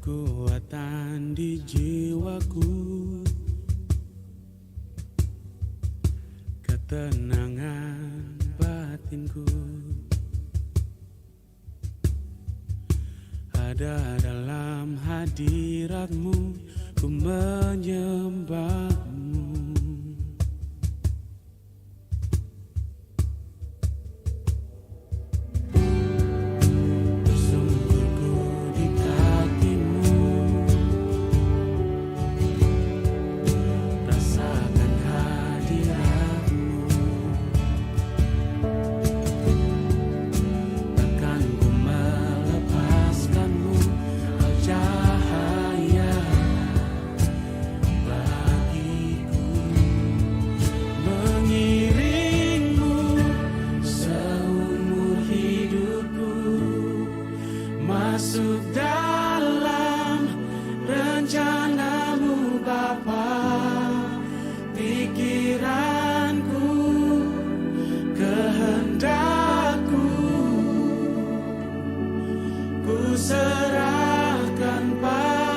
kekuatan di jiwaku, ketenangan batinku ada dalam hadiratmu, ku menyembahmu. Bersungguhku di kakimu, rasakan hadiratmu. Takkan ku melepaskanmu, kau cahaya bagiku, mengiringmu seumur hidupku, masuk dalam rencanamu Bapa. Pikiranku, kehendakku, ku serahkan padamu.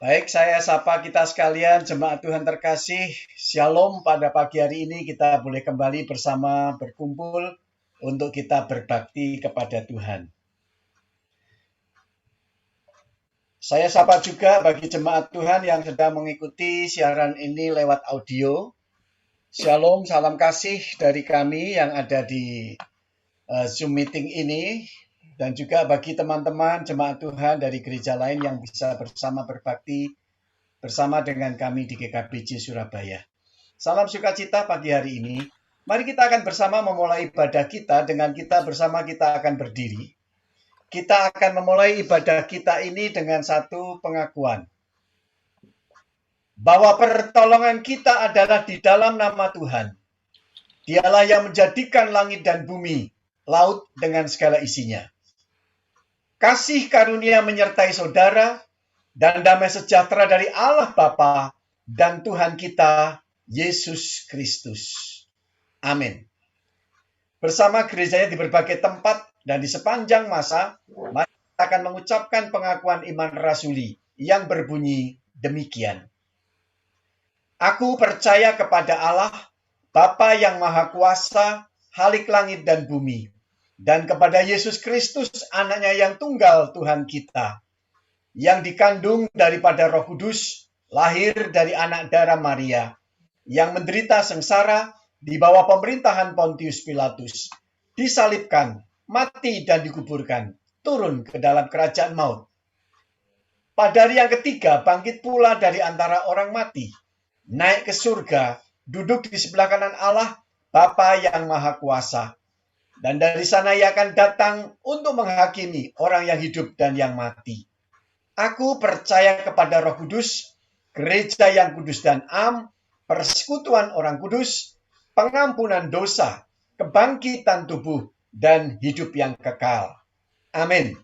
Baik, saya sapa kita sekalian, jemaat Tuhan terkasih. Shalom, pada pagi hari ini kita boleh kembali bersama berkumpul untuk kita berbakti kepada Tuhan. Saya sapa juga bagi jemaat Tuhan yang sedang mengikuti siaran ini lewat audio. Shalom, salam kasih dari kami yang ada di Zoom meeting ini. Dan juga bagi teman-teman jemaat Tuhan dari gereja lain yang bisa bersama berbakti bersama dengan kami di GKBJ Surabaya. Salam sukacita pagi hari ini. Mari kita akan bersama memulai ibadah kita dengan kita bersama kita akan berdiri. Kita akan memulai ibadah kita ini dengan satu pengakuan. Bahwa pertolongan kita adalah di dalam nama Tuhan. Dialah yang menjadikan langit dan bumi, laut dengan segala isinya. Kasih karunia menyertai saudara, dan damai sejahtera dari Allah Bapa dan Tuhan kita, Yesus Kristus. Amin. Bersama gerejanya di berbagai tempat dan di sepanjang masa, mari kita akan mengucapkan pengakuan iman rasuli yang berbunyi demikian. Aku percaya kepada Allah, Bapa yang Maha Kuasa, Halik langit dan bumi, dan kepada Yesus Kristus, anaknya yang tunggal Tuhan kita, yang dikandung daripada Roh Kudus, lahir dari anak darah Maria, yang menderita sengsara di bawah pemerintahan Pontius Pilatus, disalibkan, mati dan dikuburkan, turun ke dalam kerajaan maut. Pada hari yang ketiga, bangkit pula dari antara orang mati, naik ke surga, duduk di sebelah kanan Allah, Bapa yang Maha Kuasa. Dan dari sana ia akan datang untuk menghakimi orang yang hidup dan yang mati. Aku percaya kepada Roh Kudus, gereja yang kudus dan am, persekutuan orang kudus, pengampunan dosa, kebangkitan tubuh, dan hidup yang kekal. Amin.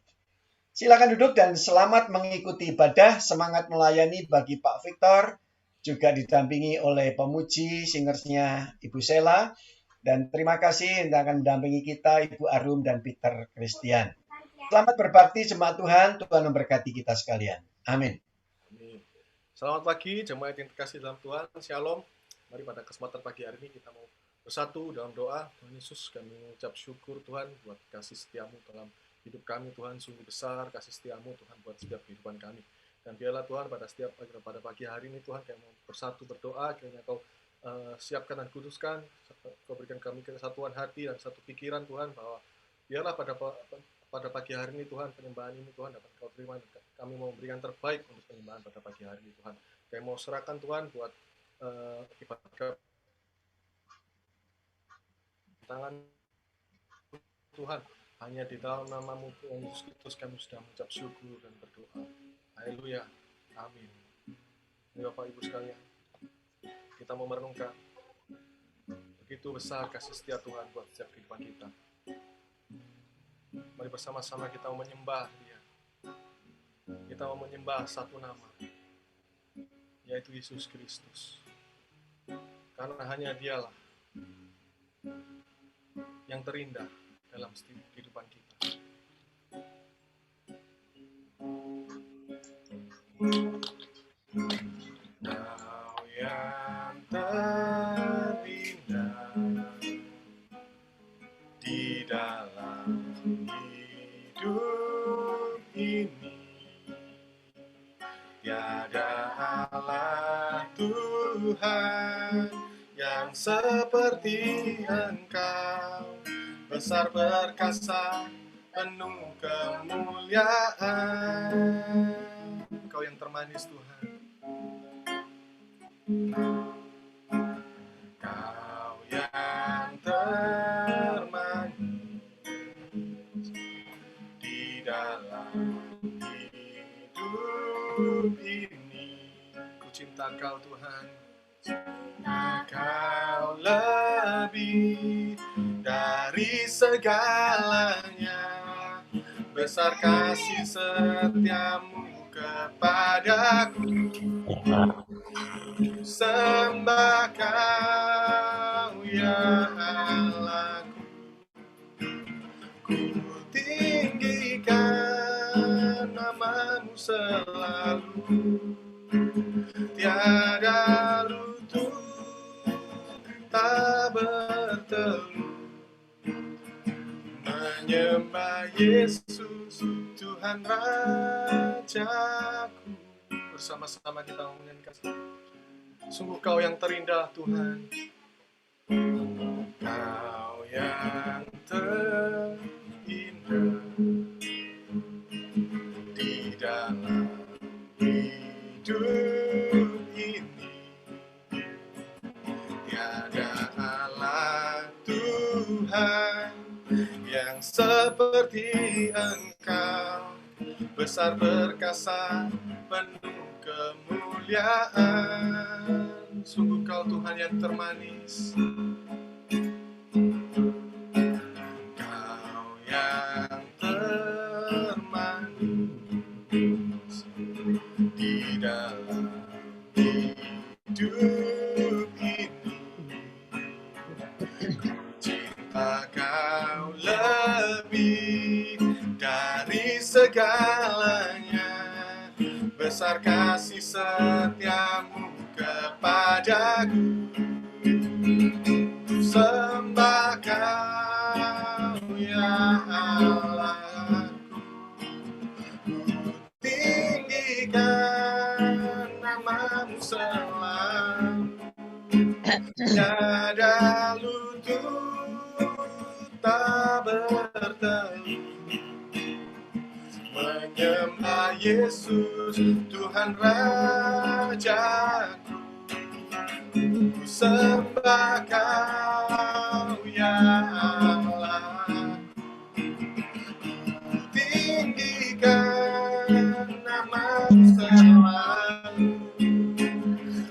Silakan duduk dan selamat mengikuti ibadah. Semangat melayani bagi Pak Victor, juga didampingi oleh pemuji singersnya Ibu Sela. Dan terima kasih yang akan mendampingi kita Ibu Arum dan Peter Christian. Selamat berbakti jemaat Tuhan, Tuhan memberkati kita sekalian. Amin. Amin. Selamat pagi jemaat yang terkasih dalam Tuhan, Shalom. Mari pada kesempatan pagi hari ini kita mau bersatu dalam doa. Tuhan Yesus, kami mengucap syukur Tuhan buat kasih setiamu dalam hidup kami. Tuhan, sungguh besar kasih setiamu Tuhan buat setiap kehidupan kami. Dan biarlah Tuhan pada pagi hari ini Tuhan kami mau bersatu berdoa, kiranya Kau siapkan dan kuduskan, Kau berikan kami kesatuan hati dan satu pikiran Tuhan, bahwa biarlah pada pagi hari ini Tuhan, penyembahan ini Tuhan dapat Kau terima. Kami mau memberikan terbaik untuk penyembahan pada pagi hari ini Tuhan. Kami mau serahkan Tuhan buat ibadah tangan Tuhan. Hanya di dalam nama-Mu Tuhan Yesus Kristus kami sudah mengucap syukur dan berdoa. Haleluya. Amin. Bapak Ibu sekalian, kita mau merenungkan begitu besar kasih setia Tuhan buat setiap kehidupan kita. Mari bersama-sama kita menyembah Dia. Kita kita mau menyembah satu nama, yaitu Yesus Kristus. Karena hanya Dialah yang terindah dalam setiap kehidupan kita. Kau yang terindah di dalam hidup ini, tiada Allah Tuhan yang seperti Engkau, besar perkasa, penuh kemuliaan. Engkau yang termanis Tuhan. Kau yang termanis di dalam hidup ini. Ku cinta Kau Tuhan. Kau lebih dari segalanya, besar kasih setiamu kepadaku. Sembah Kau ya Allahku, ku tinggikan nama-Mu selalu. Tiada lutut tak bertelut menyembah Yesus Tuhan Rajaku. Bersama-sama kita menyanyikan. Sungguh Kau yang terindah Tuhan. Kau yang terindah di dalam hidup ini, tiada Allah Tuhan yang seperti Engkau, besar perkasa, penuh kemuliaan. Sungguh Kau Tuhan yang termanis. Kau yang termanis di dalam hidup ini, cinta Kau lebih dari segalanya, besar kasih setiamu kepadaku. Sembah Kau ya Allahku, ku tinggikan nama-Mu selalu. Tiada lutut tak bertelut menyembah Yesus Tuhan Rajaku. Ku sembah Kau ya Allah, ku tinggikan nama-Mu selalu.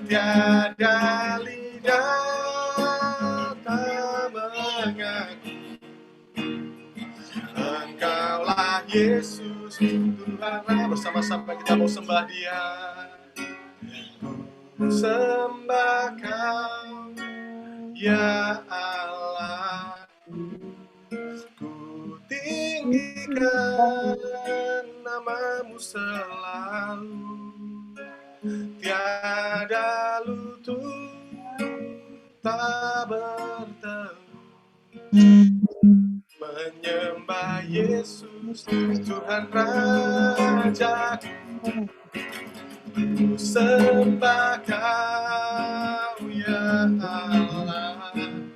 Tiada lidah tak mengaku Engkaulah Yesus Tuhan. Bersama-sama kita mau sembah Dia. Ku sembah Kau ya Allah, ku tinggikan nama-Mu selalu. Tiada lutut tak bertelut menyembah Yesus Tuhan Rajaku. Ku sembah Kau ya Allahku,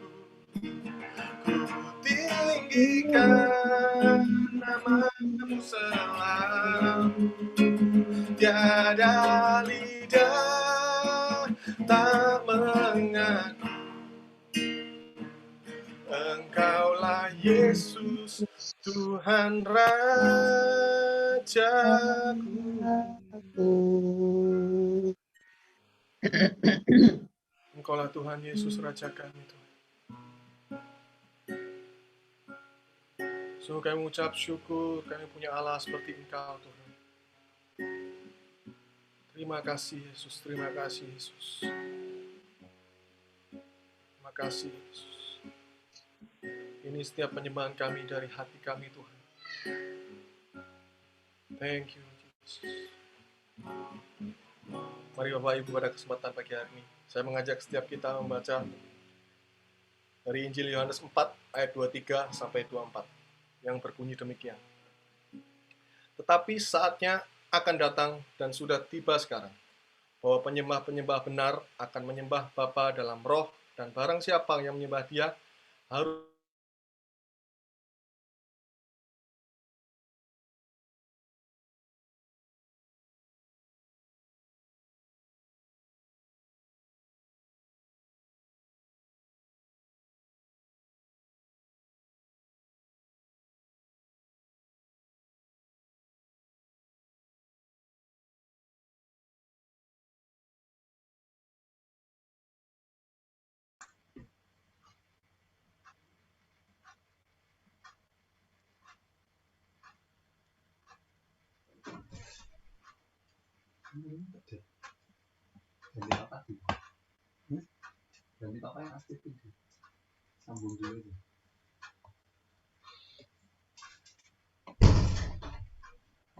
ku tinggikan nama-Mu selalu. Tiada lidah tak mengaku Engkaulah Yesus Tuhan Rajaku. Engkaulah Tuhan Yesus Raja kami Tuhan. Sungguh kami mengucap syukur kami punya Allah seperti Engkau Tuhan. Terima kasih Yesus, terima kasih Yesus. Terima kasih Yesus. Ini setiap penyembahan kami dari hati kami Tuhan. Thank you Jesus. Mari Bapak Ibu pada kesempatan pagi hari ini, saya mengajak setiap kita membaca dari Injil Yohanes 4 ayat 23 sampai 24 yang berbunyi demikian. Tetapi saatnya akan datang dan sudah tiba sekarang, bahwa penyembah-penyembah benar akan menyembah Bapa dalam roh, dan barang siapa yang menyembah Dia harus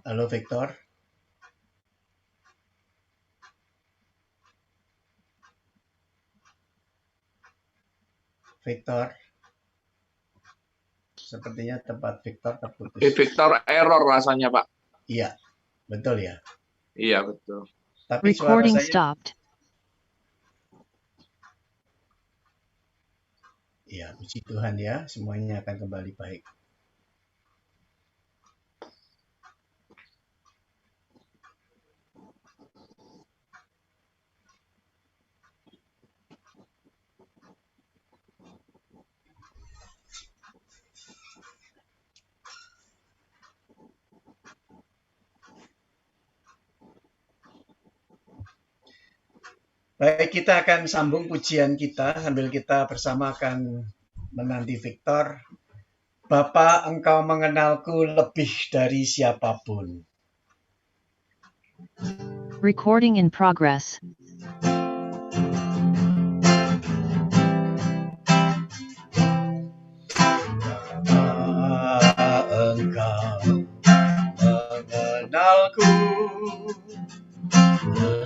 Halo Victor. Victor. Sepertinya tempat Victor terputus. Victor error rasanya, Pak. Iya, betul ya. Iya, betul. Tapi Recording suara saya, stopped. ya puji Tuhan ya, semuanya akan kembali baik. Baik, kita akan sambung pujian kita sambil kita bersama akan menanti Victor. Bapa, Engkau mengenalku lebih dari siapapun. Recording in progress. Engkau mengenalku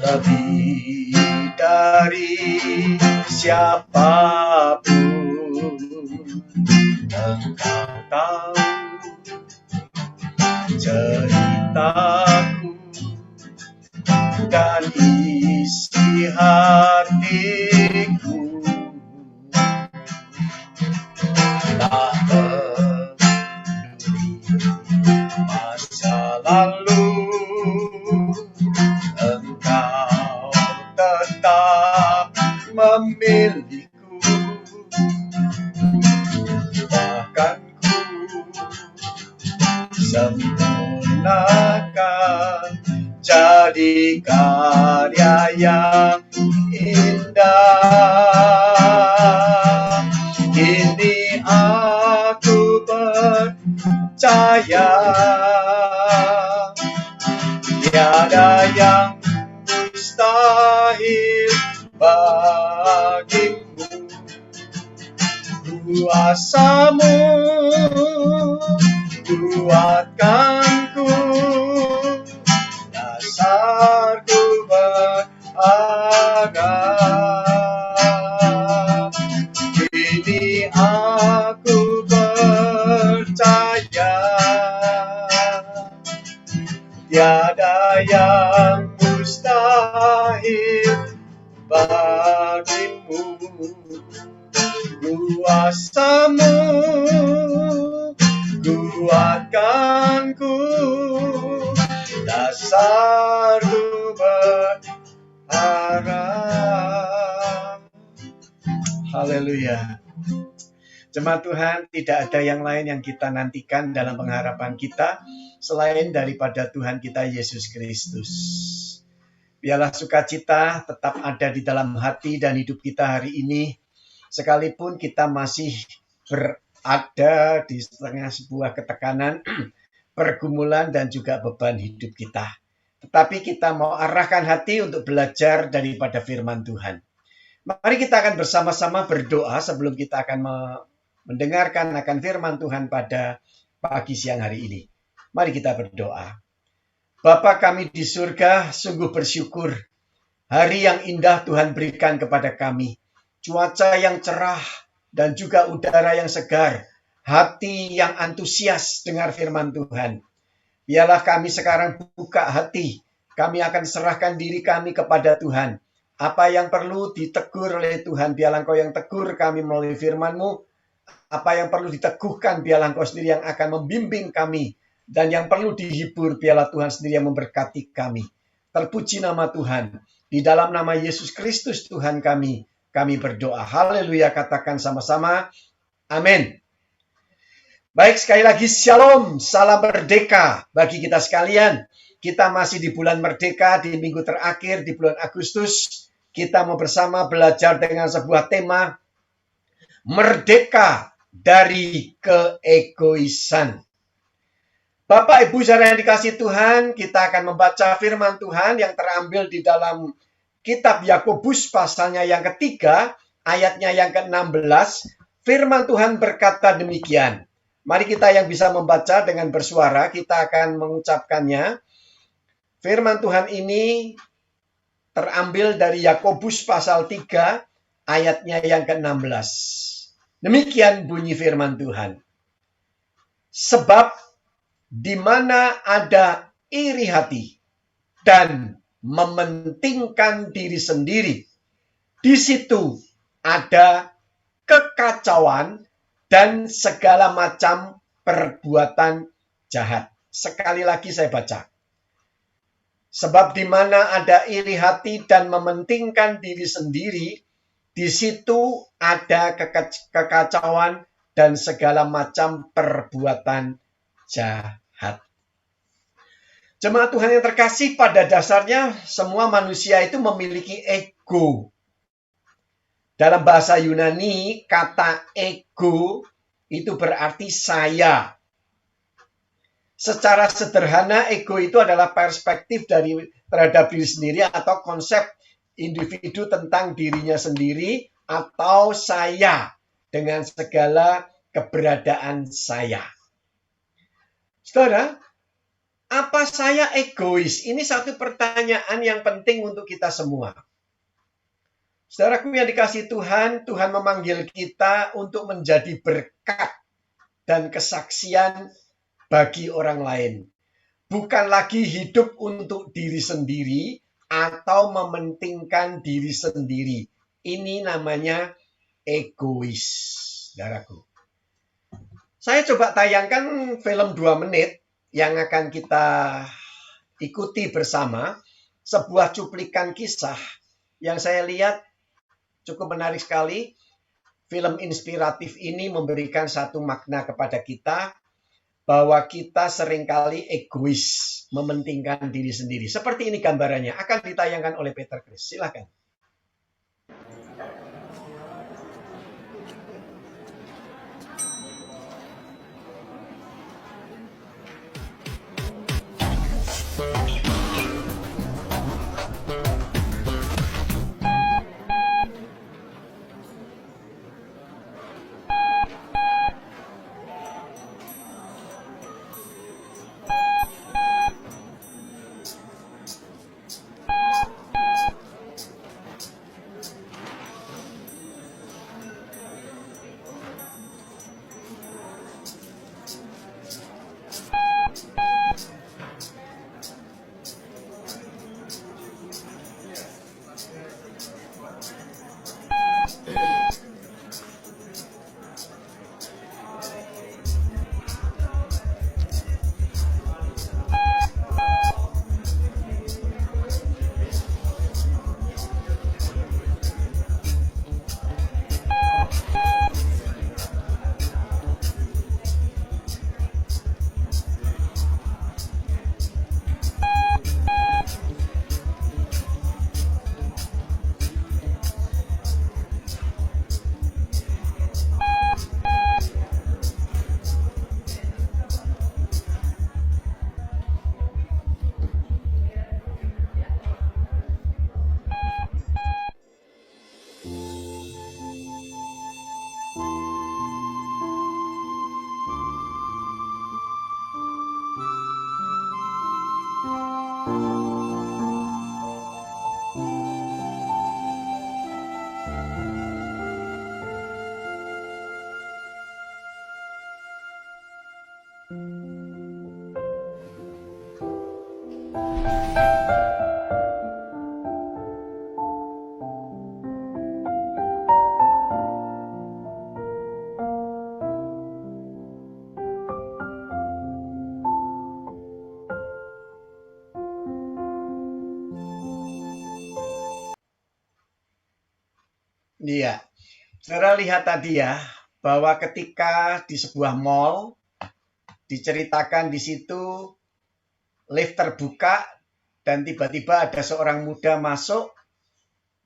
lebih dari siapapun. Engkau tahu ceritaku dan isi hatiku. Tak peduli masa lalu, Engkau tetap memiliku. Bahkan ku sempurnakan jadi karya yang indah. Kini aku percaya tiada yang mustahil bagimu. Kuasamu kuatkanku, dasarku berharap. Kini aku percaya tiada yang mustahil bagimu. Kuasamu kuatkanku, dasarku berharap. Haleluya. Jemaat Tuhan, tidak ada yang lain yang kita nantikan dalam pengharapan kita selain daripada Tuhan kita Yesus Kristus. Biarlah sukacita tetap ada di dalam hati dan hidup kita hari ini, sekalipun kita masih berada di tengah sebuah ketekanan, pergumulan dan juga beban hidup kita. tetapi kita mau arahkan hati untuk belajar daripada firman Tuhan. Mari kita akan bersama-sama berdoa sebelum kita akan mendengarkan akan firman Tuhan pada pagi siang hari ini. Mari kita berdoa. Bapa kami di surga, sungguh bersyukur hari yang indah Tuhan berikan kepada kami. Cuaca yang cerah dan juga udara yang segar. Hati yang antusias dengar firman Tuhan. Biarlah kami sekarang buka hati. Kami akan serahkan diri kami kepada Tuhan. Apa yang perlu ditegur oleh Tuhan, biarlah Engkau yang tegur kami melalui firman-Mu. Apa yang perlu diteguhkan, biarlah Engkau sendiri yang akan membimbing kami. Dan yang perlu dihibur, biarlah Tuhan sendiri yang memberkati kami. Terpuji nama Tuhan. Di dalam nama Yesus Kristus Tuhan kami berdoa. Haleluya, katakan sama-sama. Amin. Baik, sekali lagi shalom, salam merdeka bagi kita sekalian. Kita masih di bulan merdeka, di minggu terakhir, di bulan Agustus. Kita mau bersama belajar dengan sebuah tema, merdeka dari keegoisan. Bapak Ibu saudara yang dikasihi Tuhan, kita akan membaca firman Tuhan yang terambil di dalam kitab Yakobus pasalnya yang ketiga, ayatnya yang ke-16. Firman Tuhan berkata demikian. Mari kita yang bisa membaca dengan bersuara, kita akan mengucapkannya. Firman Tuhan ini terambil dari Yakobus pasal 3, ayatnya yang ke-16. Demikian bunyi firman Tuhan. Sebab di mana ada iri hati dan mementingkan diri sendiri, di situ ada kekacauan dan segala macam perbuatan jahat. Sekali lagi saya baca. Sebab di mana ada iri hati dan mementingkan diri sendiri, di situ ada kekacauan dan segala macam perbuatan jahat. Jemaat Tuhan yang terkasih, pada dasarnya semua manusia itu memiliki ego. Dalam bahasa Yunani, kata ego itu berarti saya. Secara sederhana, ego itu adalah perspektif terhadap diri sendiri atau konsep individu tentang dirinya sendiri atau saya dengan segala keberadaan saya. Saudara, apa saya egois? Ini satu pertanyaan yang penting untuk kita semua. Saudaraku yang dikasihi Tuhan, Tuhan memanggil kita untuk menjadi berkat dan kesaksian bagi orang lain. Bukan lagi hidup untuk diri sendiri atau mementingkan diri sendiri. Ini namanya egois, saudaraku. Saya coba tayangkan film 2 menit yang akan kita ikuti bersama. Sebuah cuplikan kisah yang saya lihat cukup menarik sekali. Film inspiratif ini memberikan satu makna kepada kita bahwa kita seringkali egois, mementingkan diri sendiri. Seperti ini gambarannya, akan ditayangkan oleh Peter Chris. Silakan. Iya. Saudara lihat tadi ya, bahwa ketika di sebuah mall, diceritakan di situ lift terbuka dan tiba-tiba ada seorang muda masuk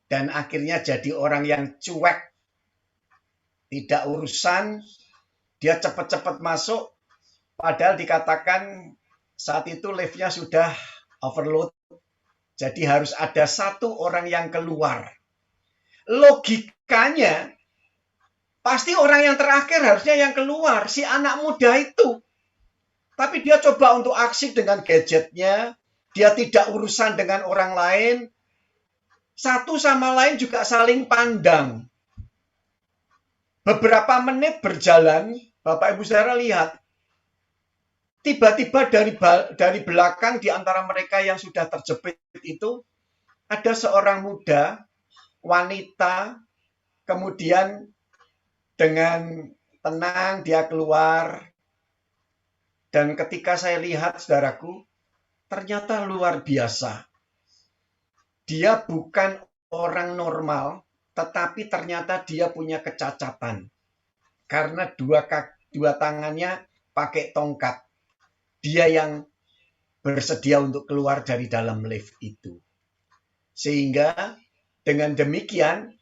dan akhirnya jadi orang yang cuek, tidak urusan, dia cepat-cepat masuk, padahal dikatakan saat itu liftnya sudah overload, jadi harus ada satu orang yang keluar. Logikanya, pasti orang yang terakhir harusnya yang keluar, si anak muda itu. Tapi dia coba untuk aksi dengan gadgetnya, dia tidak urusan dengan orang lain, satu sama lain juga saling pandang. Beberapa menit berjalan, Bapak Ibu Saudara lihat, tiba-tiba dari belakang di antara mereka yang sudah terjepit itu, ada seorang muda, wanita, kemudian dengan tenang dia keluar. Dan ketika saya lihat, saudaraku, ternyata luar biasa. Dia bukan orang normal, tetapi ternyata dia punya kecacatan. Karena dua tangannya pakai tongkat. Dia yang bersedia untuk keluar dari dalam lift itu. Sehingga dengan demikian,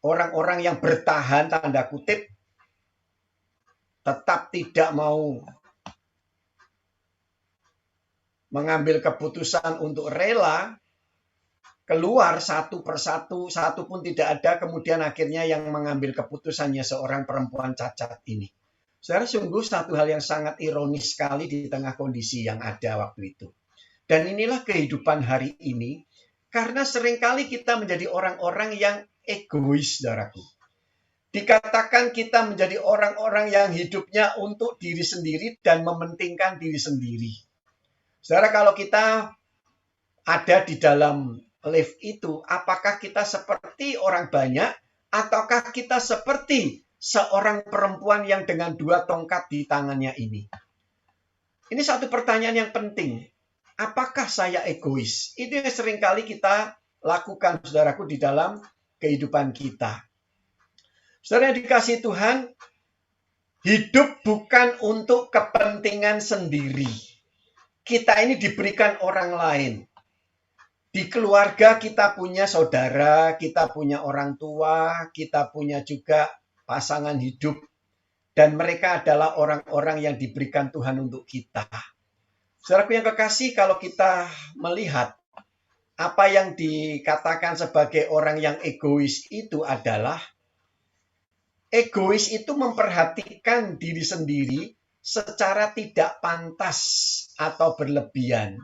orang-orang yang bertahan, tanda kutip, tetap tidak mau mengambil keputusan untuk rela keluar satu persatu, satu pun tidak ada, kemudian akhirnya yang mengambil keputusannya seorang perempuan cacat ini. Saudara, sungguh satu hal yang sangat ironis sekali di tengah kondisi yang ada waktu itu. Dan inilah kehidupan hari ini, karena seringkali kita menjadi orang-orang yang egois, saudaraku. Dikatakan kita menjadi orang-orang yang hidupnya untuk diri sendiri dan mementingkan diri sendiri. Saudara, kalau kita ada di dalam lift itu, apakah kita seperti orang banyak, ataukah kita seperti seorang perempuan yang dengan dua tongkat di tangannya ini? Ini satu pertanyaan yang penting. Apakah saya egois? Itu yang seringkali kita lakukan, saudaraku, di dalam kehidupan kita. Saudara yang dikasihi Tuhan, hidup bukan untuk kepentingan sendiri. Kita ini diberikan orang lain. Di keluarga kita punya saudara, kita punya orang tua, kita punya juga pasangan hidup. Dan mereka adalah orang-orang yang diberikan Tuhan untuk kita. Saudaraku yang kekasih, kalau kita melihat apa yang dikatakan sebagai orang yang egois itu adalah, egois itu memperhatikan diri sendiri secara tidak pantas atau berlebihan.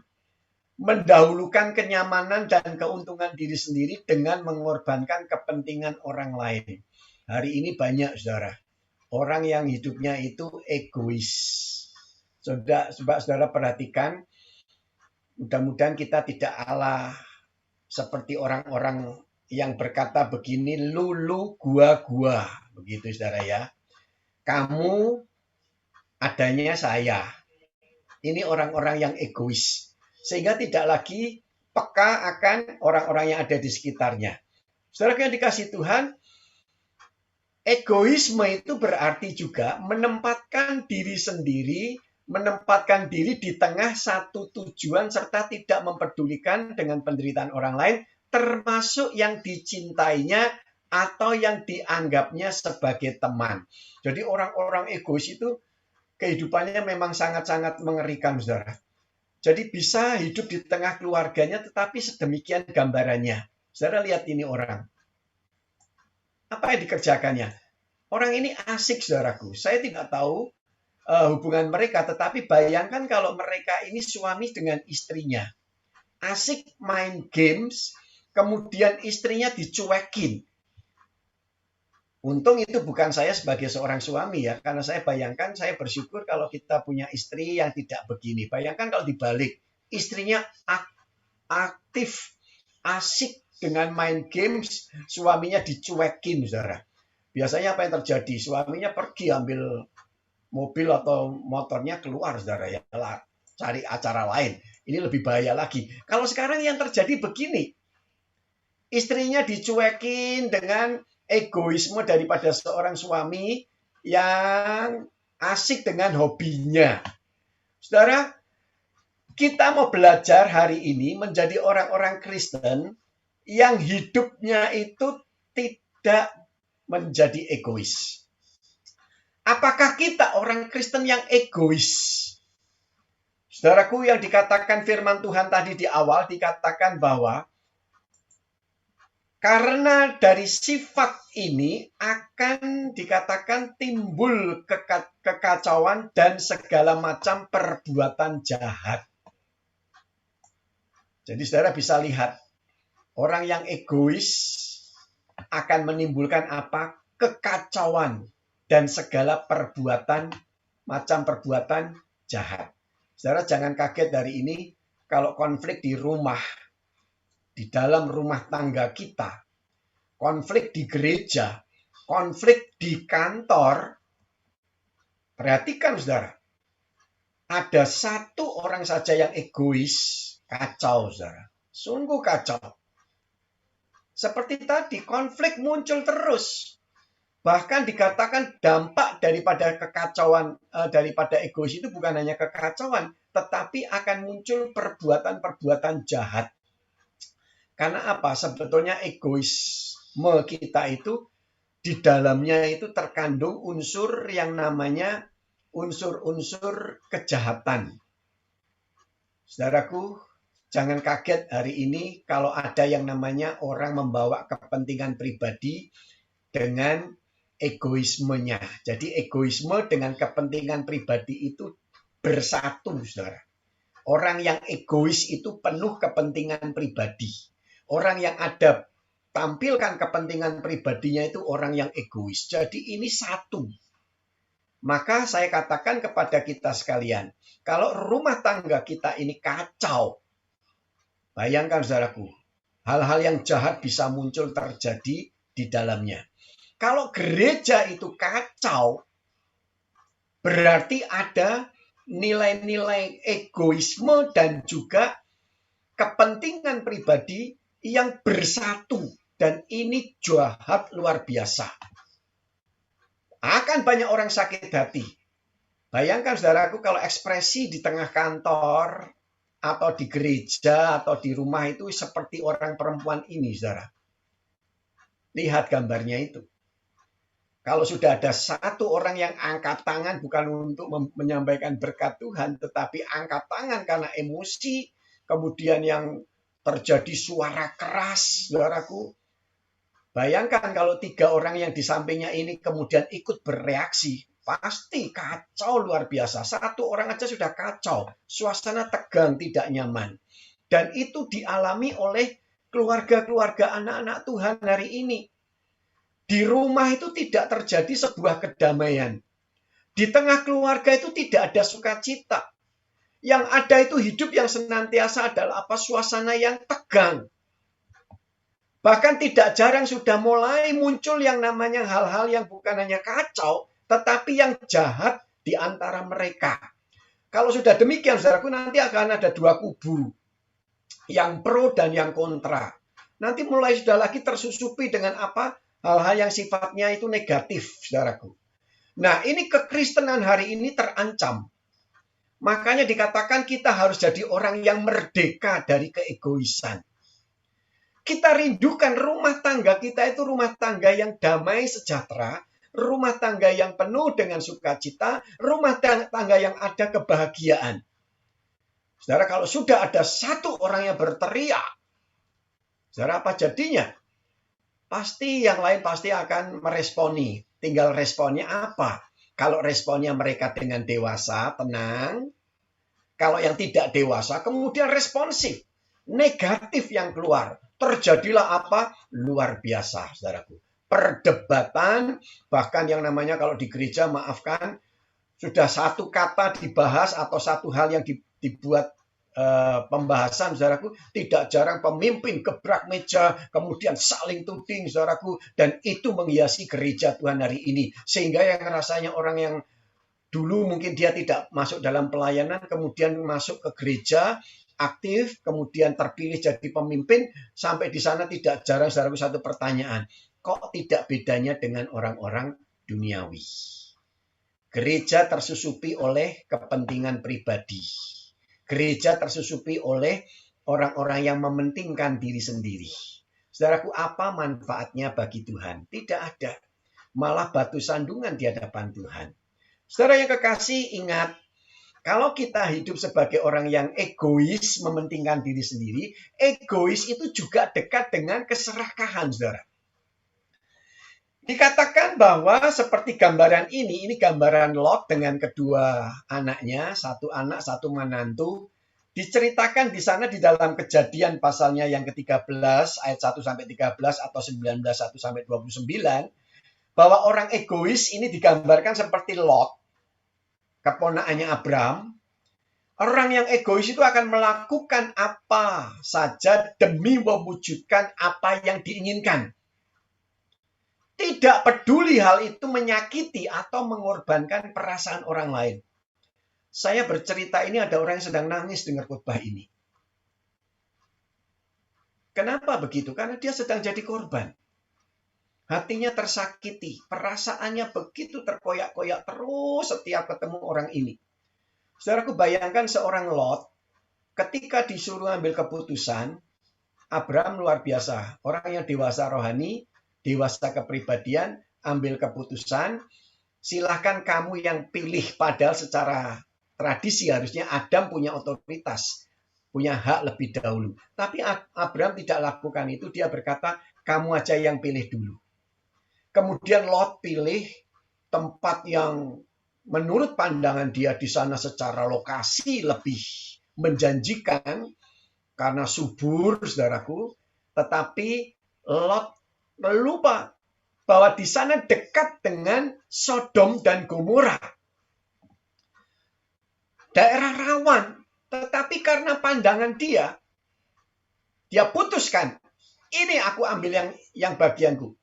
Mendahulukan kenyamanan dan keuntungan diri sendiri dengan mengorbankan kepentingan orang lain. Hari ini banyak, saudara, orang yang hidupnya itu egois. Saudara perhatikan, mudah-mudahan kita tidak ala seperti orang-orang yang berkata begini, lulu gua. Begitu, saudara ya. Kamu adanya saya. Ini orang-orang yang egois. Sehingga tidak lagi peka akan orang-orang yang ada di sekitarnya. Saudara yang dikasihi Tuhan, egoisme itu berarti juga menempatkan diri sendiri, menempatkan diri di tengah satu tujuan serta tidak mempedulikan dengan penderitaan orang lain, termasuk yang dicintainya atau yang dianggapnya sebagai teman. Jadi orang-orang egois itu kehidupannya memang sangat-sangat mengerikan, saudara. Jadi bisa hidup di tengah keluarganya, tetapi sedemikian gambarannya. Saudara lihat ini orang. Apa yang dikerjakannya? Orang ini asik, saudaraku. Saya tidak tahu hubungan mereka, tetapi bayangkan kalau mereka ini suami dengan istrinya. Asik main games, kemudian istrinya dicuekin. Untung itu bukan saya sebagai seorang suami ya, karena saya bayangkan, saya bersyukur kalau kita punya istri yang tidak begini. Bayangkan kalau dibalik, istrinya aktif, asik dengan main games, suaminya dicuekin, saudara. Biasanya apa yang terjadi? Suaminya pergi ambil mobil atau motornya keluar, saudara ya, cari acara lain. Ini lebih bahaya lagi. Kalau sekarang yang terjadi begini, istrinya dicuekin dengan egoisme daripada seorang suami yang asik dengan hobinya. Saudara, kita mau belajar hari ini menjadi orang-orang Kristen yang hidupnya itu tidak menjadi egois. Apakah kita orang Kristen yang egois? Saudaraku, yang dikatakan firman Tuhan tadi di awal dikatakan bahwa karena dari sifat ini akan dikatakan timbul kekacauan dan segala macam perbuatan jahat. Jadi saudara bisa lihat, orang yang egois akan menimbulkan apa? Kekacauan dan segala macam perbuatan jahat. Saudara jangan kaget dari ini kalau konflik di rumah, di dalam rumah tangga kita, konflik di gereja, konflik di kantor. Perhatikan saudara, ada satu orang saja yang egois, kacau saudara. Sungguh kacau. Seperti tadi, konflik muncul terus. Bahkan dikatakan dampak daripada kekacauan, daripada egois itu bukan hanya kekacauan, tetapi akan muncul perbuatan-perbuatan jahat. Karena apa? Sebetulnya egoisme kita itu, di dalamnya itu terkandung unsur yang namanya unsur-unsur kejahatan. Saudaraku, jangan kaget hari ini kalau ada yang namanya orang membawa kepentingan pribadi dengan egoismenya. Jadi egoisme dengan kepentingan pribadi itu bersatu, saudara. Orang yang egois itu penuh kepentingan pribadi. Orang yang ada tampilkan kepentingan pribadinya itu orang yang egois. Jadi ini satu. Maka saya katakan kepada kita sekalian, kalau rumah tangga kita ini kacau, bayangkan saudaraku, hal-hal yang jahat bisa muncul terjadi di dalamnya. Kalau gereja itu kacau, berarti ada nilai-nilai egoisme dan juga kepentingan pribadi yang bersatu. Dan ini jahat luar biasa. Akan banyak orang sakit hati. Bayangkan saudaraku kalau ekspresi di tengah kantor, atau di gereja, atau di rumah itu seperti orang perempuan ini, saudara. Lihat gambarnya itu. Kalau sudah ada satu orang yang angkat tangan bukan untuk menyampaikan berkat Tuhan, tetapi angkat tangan karena emosi, kemudian yang terjadi suara keras, saudaraku. Bayangkan kalau 3 orang yang di sampingnya ini kemudian ikut bereaksi, pasti kacau luar biasa. 1 orang aja sudah kacau, suasana tegang, tidak nyaman. Dan itu dialami oleh keluarga-keluarga anak-anak Tuhan hari ini. Di rumah itu tidak terjadi sebuah kedamaian. Di tengah keluarga itu tidak ada sukacita. Yang ada itu hidup yang senantiasa adalah apa? Suasana yang tegang. Bahkan tidak jarang sudah mulai muncul yang namanya hal-hal yang bukan hanya kacau, tetapi yang jahat di antara mereka. Kalau sudah demikian, saudaraku, nanti akan ada 2 kubu. Yang pro dan yang kontra. Nanti mulai sudah lagi tersusupi dengan apa? Hal-hal yang sifatnya itu negatif, saudaraku. Nah, ini kekristenan hari ini terancam. Makanya dikatakan kita harus jadi orang yang merdeka dari keegoisan. Kita rindukan rumah tangga kita itu rumah tangga yang damai sejahtera, rumah tangga yang penuh dengan sukacita, rumah tangga yang ada kebahagiaan. Saudara, kalau sudah ada 1 orang yang berteriak, saudara, apa jadinya? Pasti yang lain pasti akan meresponi. Tinggal responnya apa? Kalau responnya mereka dengan dewasa, tenang. Kalau yang tidak dewasa, kemudian responsif. Negatif yang keluar. Terjadilah apa? Luar biasa, saudaraku. Perdebatan, bahkan yang namanya kalau di gereja, maafkan, sudah 1 kata dibahas atau 1 hal yang dibuat pembahasan, saudaraku, tidak jarang pemimpin gebrak meja, kemudian saling tuding, saudaraku, dan itu menghiasi gereja Tuhan hari ini. Sehingga yang rasanya orang yang dulu mungkin dia tidak masuk dalam pelayanan, kemudian masuk ke gereja, aktif, kemudian terpilih jadi pemimpin, sampai di sana tidak jarang, saudaraku, satu pertanyaan. kok tidak bedanya dengan orang-orang duniawi. Gereja tersusupi oleh kepentingan pribadi. Gereja tersusupi oleh orang-orang yang mementingkan diri sendiri. Saudaraku, apa manfaatnya bagi Tuhan? Tidak ada. Malah batu sandungan di hadapan Tuhan. Saudara yang kekasih, ingat, kalau kita hidup sebagai orang yang egois, mementingkan diri sendiri, egois itu juga dekat dengan keserakahan, saudara. Dikatakan bahwa seperti gambaran ini gambaran Lot dengan kedua anaknya, satu anak, satu menantu. Diceritakan di sana di dalam Kejadian pasalnya yang ke-13, ayat 1-13 atau 19, 1-29, bahwa orang egois ini digambarkan seperti Lot, keponakannya Abraham. Orang yang egois itu akan melakukan apa saja demi mewujudkan apa yang diinginkan. Tidak peduli hal itu menyakiti atau mengorbankan perasaan orang lain. Saya bercerita ini ada orang yang sedang nangis dengar khotbah ini. Kenapa begitu? Karena dia sedang jadi korban. Hatinya tersakiti, perasaannya begitu terkoyak-koyak terus setiap ketemu orang ini. Saudaraku, bayangkan seorang Lot, ketika disuruh ambil keputusan, Abraham luar biasa. Orang yang dewasa rohani, dewasa kepribadian, ambil keputusan, silahkan kamu yang pilih. Padahal secara tradisi harusnya Adam punya otoritas, punya hak lebih dahulu. Tapi Abraham tidak lakukan itu, dia berkata, kamu aja yang pilih dulu. Kemudian Lot pilih tempat yang menurut pandangan dia di sana secara lokasi lebih menjanjikan karena subur, saudaraku. Tetapi Lot lupa bahwa di sana dekat dengan Sodom dan Gomora. Daerah rawan. Tetapi karena pandangan dia putuskan, ini aku ambil yang bagianku.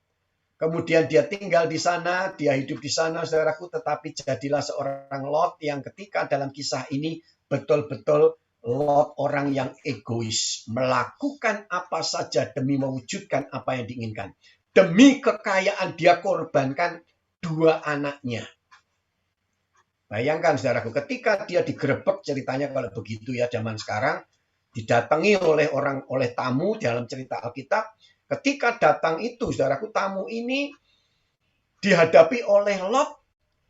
Kemudian dia tinggal di sana, dia hidup di sana, saudaraku, tetapi jadilah seorang Lot yang ketika dalam kisah ini betul-betul Lot orang yang egois. Melakukan apa saja demi mewujudkan apa yang diinginkan. Demi kekayaan dia korbankan dua anaknya. Bayangkan, saudaraku, ketika dia digerebek, ceritanya kalau begitu ya zaman sekarang, didatangi oleh tamu dalam cerita Alkitab. Ketika datang itu, saudaraku, tamu ini dihadapi oleh Lot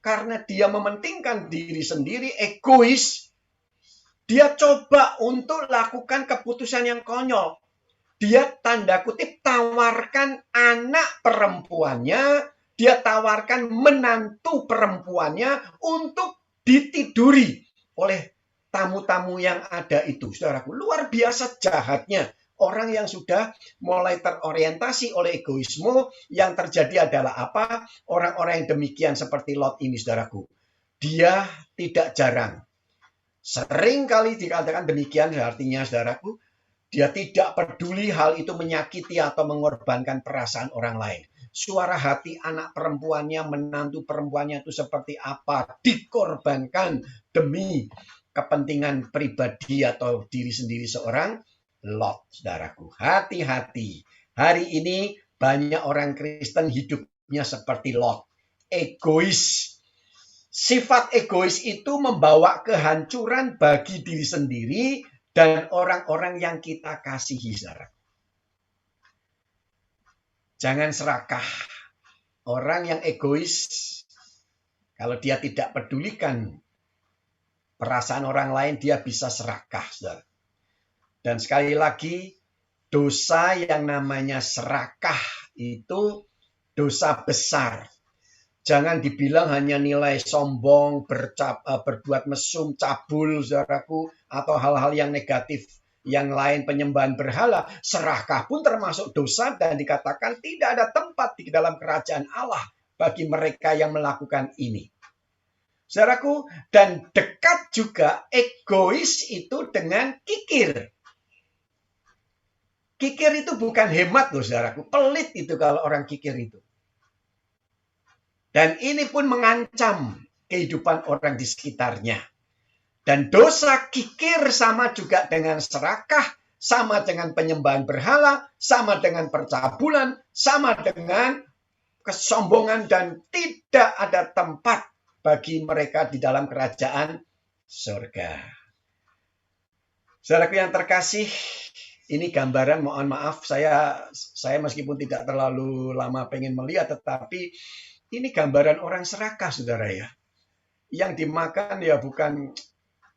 karena dia mementingkan diri sendiri, egois. Dia coba untuk lakukan keputusan yang konyol. Dia tanda kutip tawarkan anak perempuannya, dia tawarkan menantu perempuannya untuk ditiduri oleh tamu-tamu yang ada itu. Saudaraku, luar biasa jahatnya. Orang yang sudah mulai terorientasi oleh egoisme, yang terjadi adalah apa? Orang-orang yang demikian seperti Lot ini, saudaraku. Dia tidak jarang. Sering kali dikatakan demikian, artinya, saudaraku, dia tidak peduli hal itu menyakiti atau mengorbankan perasaan orang lain. Suara hati anak perempuannya, menantu perempuannya itu seperti apa? Dikorbankan demi kepentingan pribadi atau diri sendiri seorang Lot, saudaraku. Hati-hati. Hari ini banyak orang Kristen hidupnya seperti Lot. Egois. Sifat egois itu membawa kehancuran bagi diri sendiri dan orang-orang yang kita kasihi, saudara. Jangan serakah. Orang yang egois, kalau dia tidak pedulikan perasaan orang lain, dia bisa serakah, saudara. Dan sekali lagi, dosa yang namanya serakah itu dosa besar. Jangan dibilang hanya nilai sombong, berbuat mesum, cabul, saudaraku, atau hal-hal yang negatif yang lain, penyembahan berhala. Serakah pun termasuk dosa dan dikatakan tidak ada tempat di dalam kerajaan Allah bagi mereka yang melakukan ini. Saudaraku, dan dekat juga egois itu dengan kikir. Kikir itu bukan hemat loh, saudaraku. Pelit itu kalau orang kikir itu. Dan ini pun mengancam kehidupan orang di sekitarnya. Dan dosa kikir sama juga dengan serakah, sama dengan penyembahan berhala, sama dengan percabulan, sama dengan kesombongan, dan tidak ada tempat bagi mereka di dalam kerajaan surga. Saudaraku yang terkasih, ini gambaran, mohon maaf, saya meskipun tidak terlalu lama pengen melihat, tetapi ini gambaran orang serakah, saudara ya. Yang dimakan ya bukan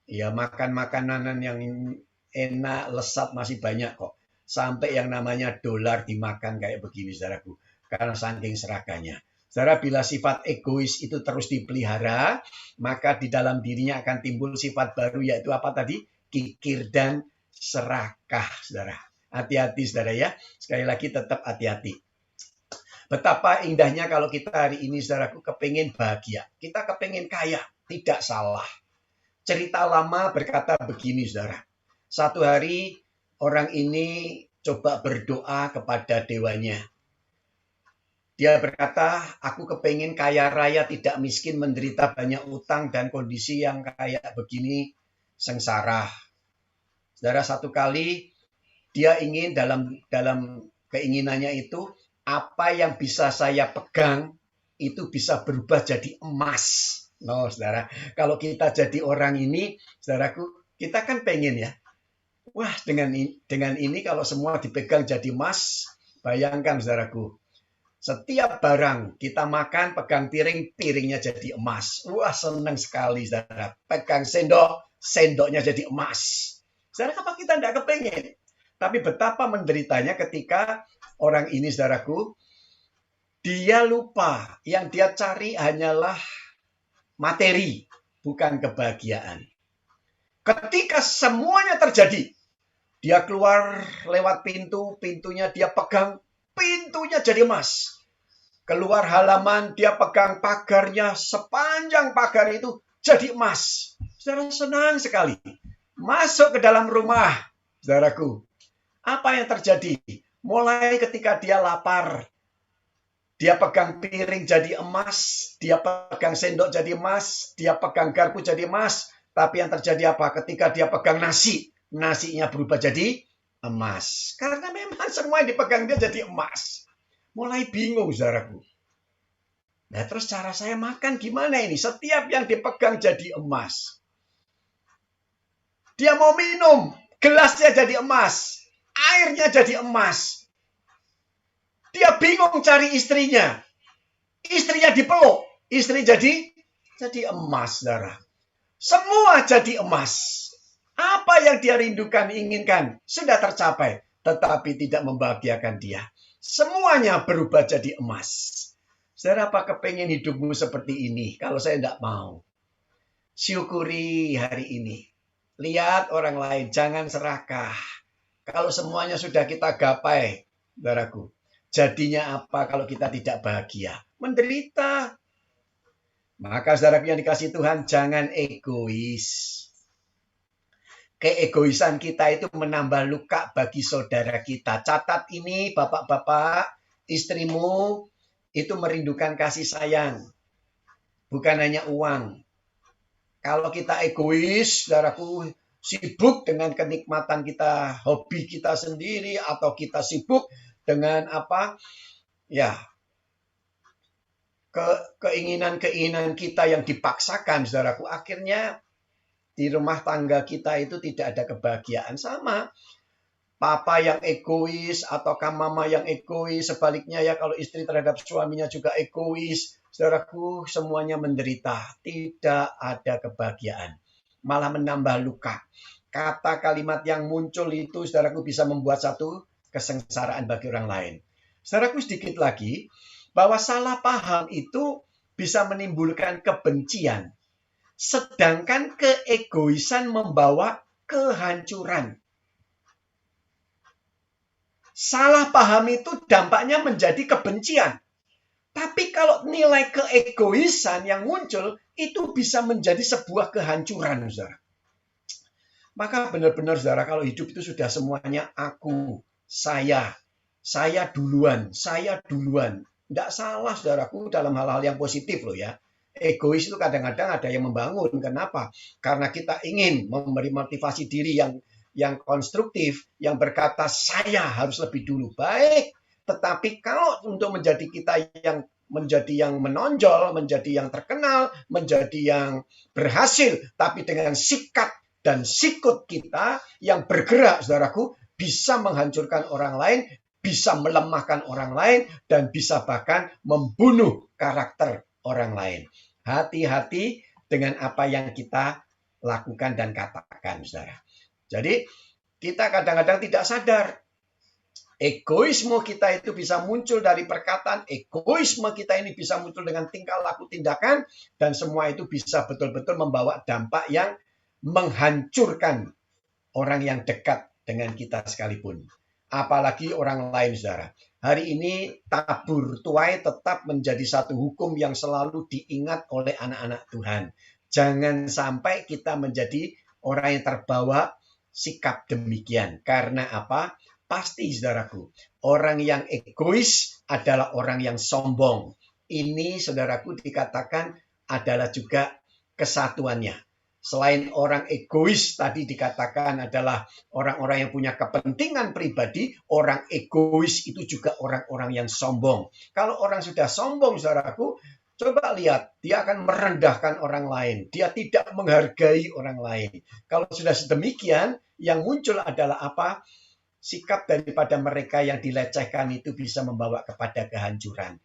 ya makan makanan yang enak, lesat masih banyak kok. Sampai yang namanya dolar dimakan kayak begini, saudaraku. Karena saking serakahnya. Saudara, bila sifat egois itu terus dipelihara, maka di dalam dirinya akan timbul sifat baru, yaitu apa tadi? Kikir dan serakah, saudara. Hati-hati, saudara ya. Sekali lagi tetap hati-hati. Betapa indahnya kalau kita hari ini, saudaraku, kepingin bahagia. Kita kepingin kaya, tidak salah. Cerita lama berkata begini, saudara. Satu hari orang ini coba berdoa kepada dewanya. Dia berkata, aku kepingin kaya raya, tidak miskin, menderita banyak utang, dan kondisi yang kayak begini sengsara. Saudara, satu kali dia ingin dalam keinginannya itu, apa yang bisa saya pegang itu bisa berubah jadi emas. No, saudara, kalau kita jadi orang ini, saudaraku, kita kan pengen ya. Wah, dengan ini kalau semua dipegang jadi emas, bayangkan, saudaraku. Setiap barang kita makan, pegang piring, piringnya jadi emas. Wah, senang sekali, saudara. Pegang sendok, sendoknya jadi emas. Saudara, apa kita tidak kepengen? Tapi betapa menderitanya ketika orang ini, saudaraku, dia lupa yang dia cari hanyalah materi, bukan kebahagiaan. Ketika semuanya terjadi, dia keluar lewat pintu, pintunya dia pegang, pintunya jadi emas. Keluar halaman, dia pegang pagarnya, sepanjang pagar itu jadi emas. Saudara, senang sekali. Masuk ke dalam rumah, saudaraku. Apa yang terjadi? Mulai ketika dia lapar, dia pegang piring jadi emas, dia pegang sendok jadi emas, dia pegang garpu jadi emas. Tapi yang terjadi apa? Ketika dia pegang nasi, nasinya berubah jadi emas. Karena memang semua yang dipegang dia jadi emas. Mulai bingung, saudaraku. Nah, terus cara saya makan gimana ini? Setiap yang dipegang jadi emas. Dia mau minum, gelasnya jadi emas. Airnya jadi emas. Dia bingung cari istrinya. Istrinya dipeluk. Istri jadi emas, saudara. Semua jadi emas. Apa yang dia rindukan, inginkan, sudah tercapai. Tetapi tidak membahagiakan dia. Semuanya berubah jadi emas. Saudara, apa kepengen hidupmu seperti ini? Kalau saya tidak mau. Syukuri hari ini. Lihat orang lain, jangan serakah. Kalau semuanya sudah kita gapai, saudaraku, jadinya apa kalau kita tidak bahagia? Menderita. Maka saudaraku yang dikasih Tuhan, jangan egois. Keegoisan kita itu menambah luka bagi saudara kita. Catat ini, bapak-bapak, istrimu itu merindukan kasih sayang. Bukan hanya uang. Kalau kita egois, saudaraku, sibuk dengan kenikmatan kita, hobi kita sendiri, atau kita sibuk dengan apa? Ya, keinginan-keinginan kita yang dipaksakan, saudaraku, akhirnya di rumah tangga kita itu tidak ada kebahagiaan. Sama papa yang egois ataukah mama yang egois, sebaliknya ya, kalau istri terhadap suaminya juga egois, saudaraku, semuanya menderita, tidak ada kebahagiaan, malah menambah luka. Kata kalimat yang muncul itu, saudaraku, bisa membuat satu kesengsaraan bagi orang lain. Saudaraku, sedikit lagi, bahwa salah paham itu bisa menimbulkan kebencian. Sedangkan keegoisan membawa kehancuran. Salah paham itu dampaknya menjadi kebencian. Tapi kalau nilai keegoisan yang muncul, itu bisa menjadi sebuah kehancuran, saudara. Maka benar-benar, saudara, kalau hidup itu sudah semuanya aku, saya duluan. Tidak salah, saudaraku, dalam hal-hal yang positif loh ya. Egois itu kadang-kadang ada yang membangun. Kenapa? Karena kita ingin memberi motivasi diri yang konstruktif, yang berkata saya harus lebih dulu. Baik, tetapi kalau untuk menjadi kita yang menjadi yang menonjol, menjadi yang terkenal, menjadi yang berhasil. Tapi dengan sikap dan sikut kita yang bergerak, saudaraku, bisa menghancurkan orang lain, bisa melemahkan orang lain, dan bisa bahkan membunuh karakter orang lain. Hati-hati dengan apa yang kita lakukan dan katakan, saudara. Jadi, kita kadang-kadang tidak sadar. Egoisme kita itu bisa muncul dari perkataan, egoisme kita ini bisa muncul dengan tingkah laku tindakan, dan semua itu bisa betul-betul membawa dampak yang menghancurkan orang yang dekat dengan kita sekalipun. Apalagi orang lain, saudara. Hari ini tabur tuai tetap menjadi satu hukum yang selalu diingat oleh anak-anak Tuhan. Jangan sampai kita menjadi orang yang terbawa sikap demikian. Karena apa? Pasti, saudaraku, orang yang egois adalah orang yang sombong. Ini, saudaraku, dikatakan adalah juga kesatuannya. Selain orang egois tadi dikatakan adalah orang-orang yang punya kepentingan pribadi, orang egois itu juga orang-orang yang sombong. Kalau orang sudah sombong, saudaraku, coba lihat, dia akan merendahkan orang lain. Dia tidak menghargai orang lain. Kalau sudah sedemikian, yang muncul adalah apa? Sikap daripada mereka yang dilecehkan itu bisa membawa kepada kehancuran.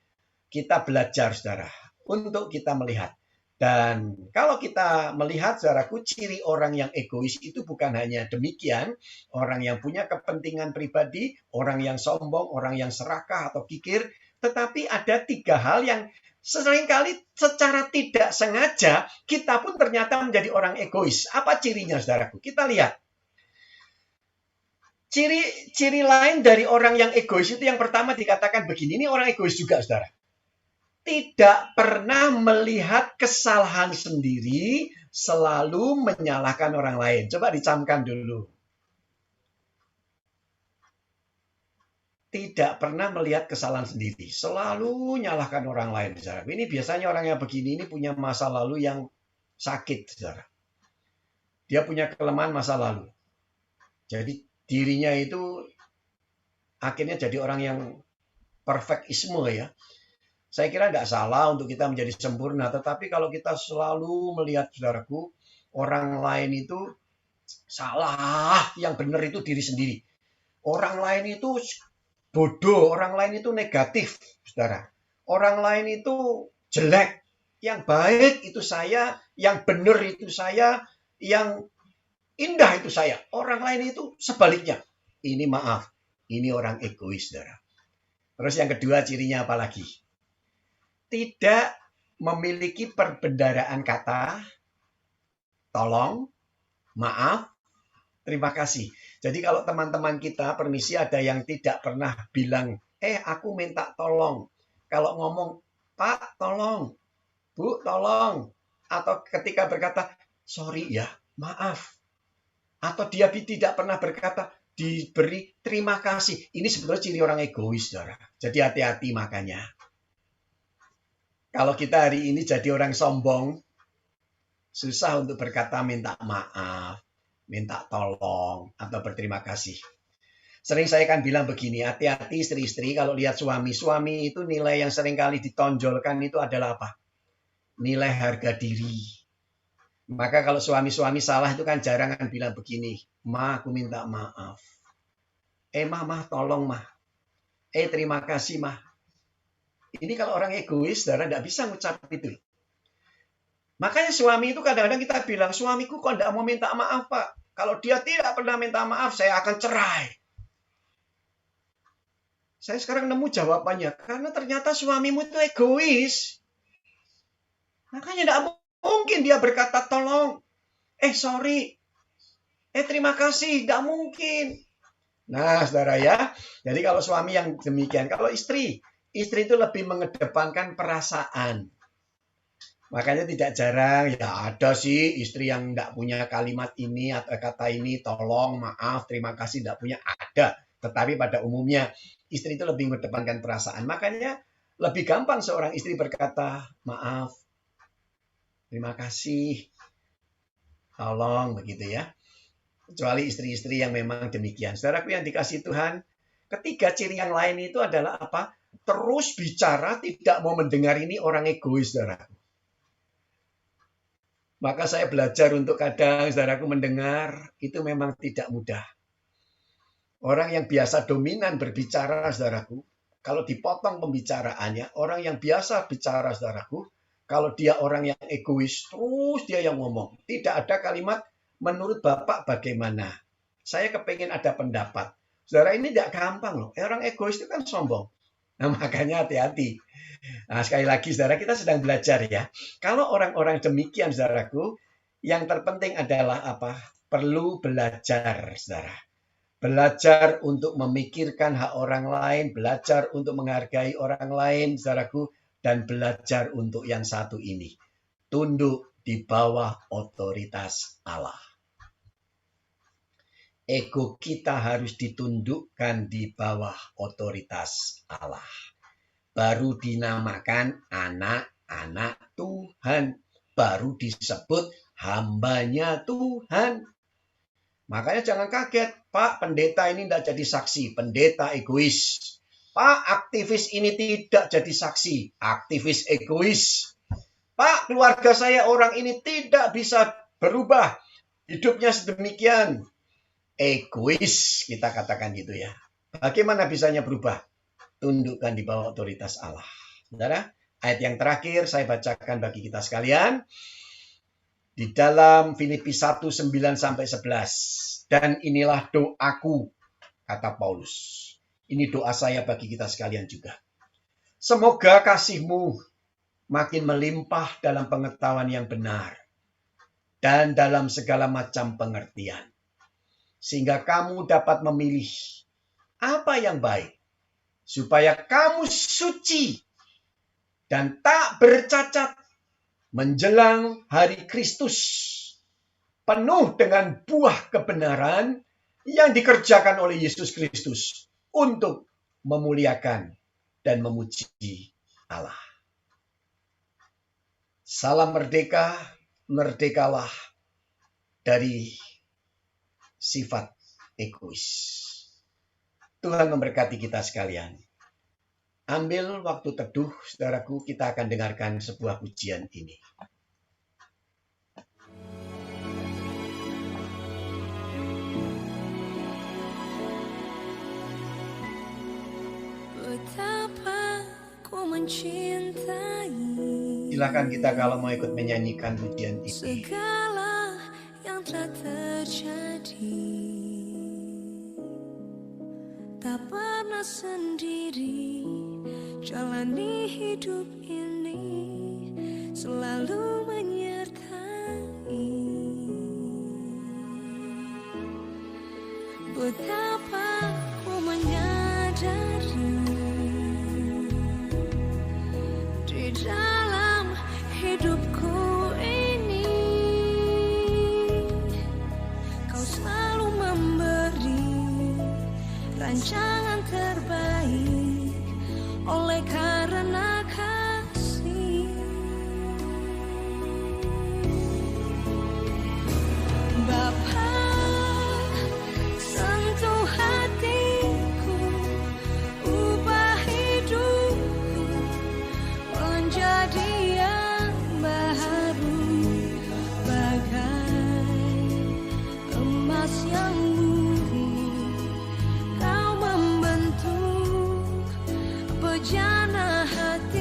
Kita belajar, saudara, untuk kita melihat. Dan kalau kita melihat, saudaraku, ciri orang yang egois itu bukan hanya demikian. Orang yang punya kepentingan pribadi, orang yang sombong, orang yang serakah atau kikir. Tetapi ada 3 hal yang seringkali secara tidak sengaja kita pun ternyata menjadi orang egois. Apa cirinya, saudaraku? Kita lihat. Ciri lain dari orang yang egois itu yang pertama dikatakan begini. Ini orang egois juga, saudara. Tidak pernah melihat kesalahan sendiri, selalu menyalahkan orang lain. Coba dicamkan dulu. Tidak pernah melihat kesalahan sendiri, selalu menyalahkan orang lain, saudara. Ini biasanya orang yang begini ini punya masa lalu yang sakit, saudara. Dia punya kelemahan masa lalu. Jadi dirinya itu akhirnya jadi orang yang perfektisme ya. Saya kira tidak salah untuk kita menjadi sempurna. Tetapi kalau kita selalu melihat, saudaraku, orang lain itu salah, yang benar itu diri sendiri. Orang lain itu bodoh, orang lain itu negatif, saudara. Orang lain itu jelek. Yang baik itu saya, yang benar itu saya, yang indah itu saya. Orang lain itu sebaliknya. Ini maaf, ini orang egois, saudara. Terus yang kedua cirinya apa lagi? Tidak memiliki perbendaharaan kata, tolong, maaf, terima kasih. Jadi kalau teman-teman kita, permisi, ada yang tidak pernah bilang, aku minta tolong. Kalau ngomong, Pak, tolong. Bu, tolong. Atau ketika berkata, sorry ya, maaf. Atau dia tidak pernah berkata, diberi terima kasih. Ini sebetulnya ciri orang egois, saudara. Jadi hati-hati makanya. Kalau kita hari ini jadi orang sombong, susah untuk berkata minta maaf, minta tolong, atau berterima kasih. Sering saya kan bilang begini, hati-hati istri-istri kalau lihat suami. Suami itu nilai yang seringkali ditonjolkan itu adalah apa? Nilai harga diri. Maka kalau suami-suami salah itu kan jarang kan bilang begini, Ma, aku minta maaf. Mah, tolong, Mah. Terima kasih, Mah. Ini kalau orang egois, saudara tidak bisa ngucap itu. Makanya suami itu kadang-kadang kita bilang, suamiku kok tidak mau minta maaf, Pak. Kalau dia tidak pernah minta maaf, saya akan cerai. Saya sekarang nemu jawabannya. Karena ternyata suamimu itu egois. Makanya tidak mungkin dia berkata tolong. Sorry. Terima kasih. Tidak mungkin. Nah, saudara ya. Jadi kalau suami yang demikian. Kalau istri itu lebih mengedepankan perasaan. Makanya tidak jarang, ya ada sih istri yang tidak punya kalimat ini atau kata ini, tolong, maaf, terima kasih, tidak punya, ada. Tetapi pada umumnya istri itu lebih mengedepankan perasaan. Makanya lebih gampang seorang istri berkata, maaf, terima kasih, tolong, begitu ya. Kecuali istri-istri yang memang demikian. Saudaraku yang dikasihi Tuhan, ketiga ciri yang lain itu adalah apa? terus bicara, tidak mau mendengar, ini orang egois, saudaraku. Maka saya belajar untuk kadang, saudaraku, mendengar itu memang tidak mudah. Orang yang biasa dominan berbicara, saudaraku, kalau dipotong pembicaraannya, orang yang biasa bicara, saudaraku, kalau dia orang yang egois, terus dia yang ngomong. Tidak ada kalimat, menurut Bapak bagaimana? Saya kepengen ada pendapat. Saudara, ini tidak gampang loh. Orang egois itu kan sombong. Nah, makanya hati-hati. Nah, sekali lagi, saudara, kita sedang belajar ya. Kalau orang-orang demikian, saudaraku, yang terpenting adalah apa? Perlu belajar, saudara. Belajar untuk memikirkan hak orang lain, belajar untuk menghargai orang lain, saudaraku, dan belajar untuk yang satu ini. Tunduk di bawah otoritas Allah. Ego kita harus ditundukkan di bawah otoritas Allah. Baru dinamakan anak-anak Tuhan. Baru disebut hambanya Tuhan. Makanya jangan kaget, Pak pendeta ini tidak jadi saksi, pendeta egois. Pak aktivis ini tidak jadi saksi, aktivis egois. Pak keluarga saya orang ini tidak bisa berubah, hidupnya sedemikian. Egois, kita katakan gitu ya. Bagaimana bisanya berubah? Tundukkan di bawah otoritas Allah. Saudara, ayat yang terakhir saya bacakan bagi kita sekalian. Di dalam Filipi 1, 9-11. Dan inilah doaku, kata Paulus. Ini doa saya bagi kita sekalian juga. Semoga kasih-Mu makin melimpah dalam pengetahuan yang benar. Dan dalam segala macam pengertian. Sehingga kamu dapat memilih apa yang baik. Supaya kamu suci dan tak bercacat menjelang hari Kristus. Penuh dengan buah kebenaran yang dikerjakan oleh Yesus Kristus untuk memuliakan dan memuji Allah. Salam merdeka, merdekalah dari sifat egois. Tuhan memberkati kita sekalian. Ambil waktu teduh, saudaraku, kita akan dengarkan sebuah pujian ini. Betapa ku mencintai. Silakan kita kalau mau ikut menyanyikan pujian ini. Segala yang telah terjadi, tak pernah sendiri jalani hidup ini, selalu menyertai. Betapa ku menyadari di dalam hidupku ini, Kau selalu memberi rancangan terbaik oleh karena kasih. Bapa, sentuh hatiku, ubah hidupku menjadi yang baru, bagai emas yang murni. Kau membentuk bejana hati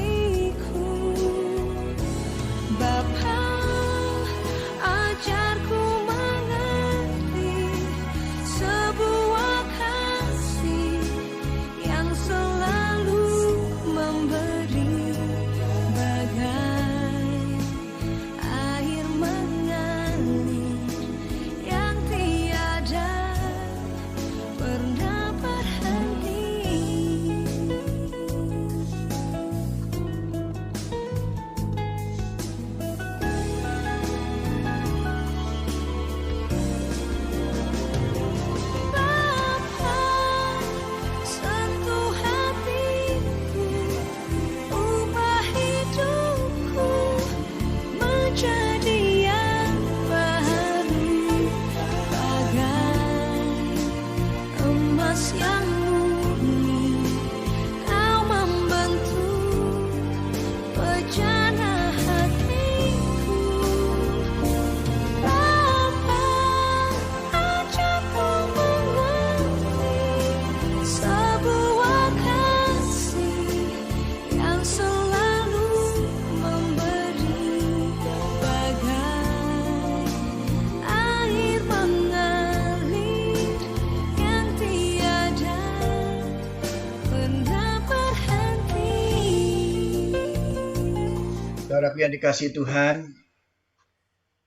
Saudaraku yang dikasihi Tuhan,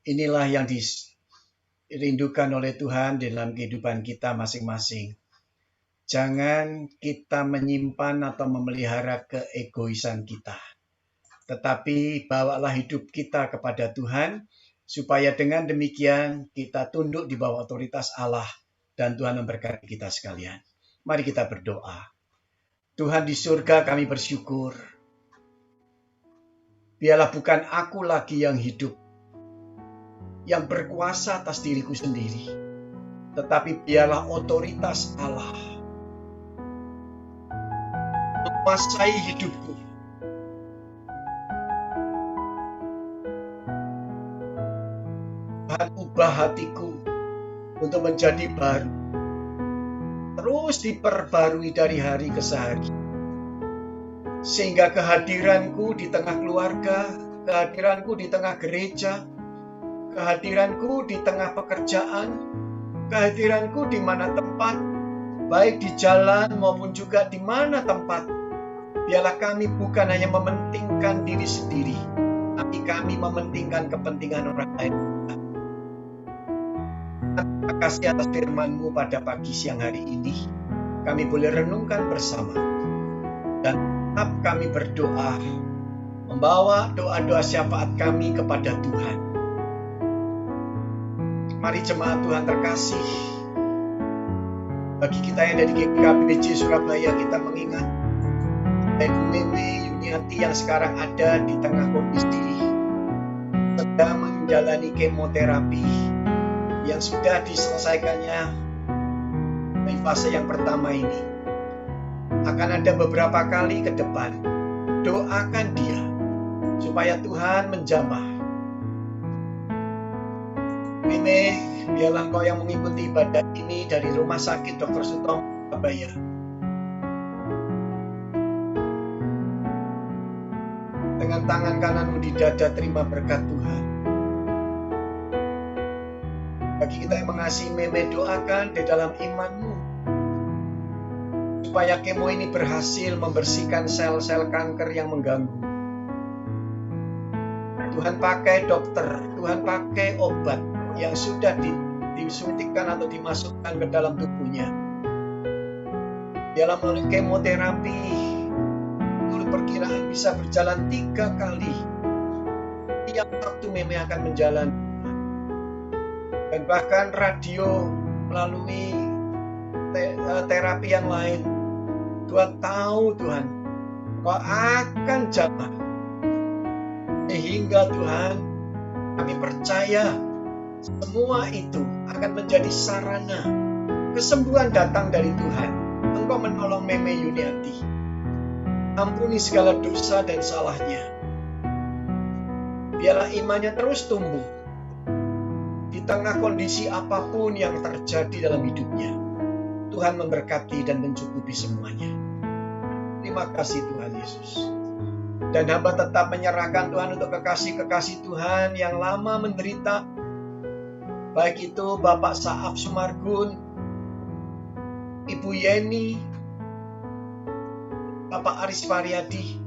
inilah yang dirindukan oleh Tuhan dalam kehidupan kita masing-masing. Jangan kita menyimpan atau memelihara keegoisan kita. Tetapi bawalah hidup kita kepada Tuhan, supaya dengan demikian kita tunduk di bawah otoritas Allah dan Tuhan memberkati kita sekalian. Mari kita berdoa. Tuhan di surga, kami bersyukur. Biarlah bukan aku lagi yang hidup, yang berkuasa atas diriku sendiri, tetapi biarlah otoritas Allah menguasai hidupku. Tuhan, ubah hatiku untuk menjadi baru, terus diperbarui dari hari ke hari, sehingga kehadiranku di tengah keluarga, kehadiranku di tengah gereja, kehadiranku di tengah pekerjaan, kehadiranku di mana tempat, baik di jalan maupun juga di mana tempat, biarlah kami bukan hanya mementingkan diri sendiri, tapi kami mementingkan kepentingan orang lain. Terima kasih atas firman-Mu pada pagi siang hari ini. Kami boleh renungkan bersama. Dan tetap kami berdoa, membawa doa-doa syafaat kami kepada Tuhan. Mari jemaat Tuhan terkasih, bagi kita yang dari GKBJ Surabaya, kita mengingat Ibu Meme Yuniati yang sekarang ada di tengah kondisi sedang menjalani kemoterapi yang sudah diselesaikannya di fase yang pertama ini. Akan ada beberapa kali ke depan, doakan dia supaya Tuhan menjamah. Meme, biarlah Engkau yang mengikuti ibadah ini dari Rumah Sakit Dr. Sutomo Surabaya. Dengan tangan kananmu di dada, terima berkat Tuhan. Bagi kita yang mengasihi Meme, doakan di dalam iman-Mu supaya kemo ini berhasil membersihkan sel-sel kanker yang mengganggu. Tuhan pakai dokter, Tuhan pakai obat yang sudah disuntikkan atau dimasukkan ke dalam tubuhnya. Dalam melalui kemoterapi, menurut perkiraan bisa berjalan 3 kali. Tiap waktu Meme akan menjalani. Dan bahkan radio melalui terapi yang lain. Tuhan tahu, Tuhan, Kau akan jamah. Sehingga Tuhan, kami percaya semua itu akan menjadi sarana. Kesembuhan datang dari Tuhan. Engkau menolong Meme Yuniati. Ampuni segala dosa dan salahnya. Biarlah imannya terus tumbuh di tengah kondisi apapun yang terjadi dalam hidupnya. Tuhan memberkati dan mencukupi semuanya. Terima kasih Tuhan Yesus. Dan hamba tetap menyerahkan Tuhan untuk kekasih-kekasih Tuhan yang lama menderita. Baik itu Bapak Saab Sumargun, Ibu Yeni, Bapak Aris Variadi,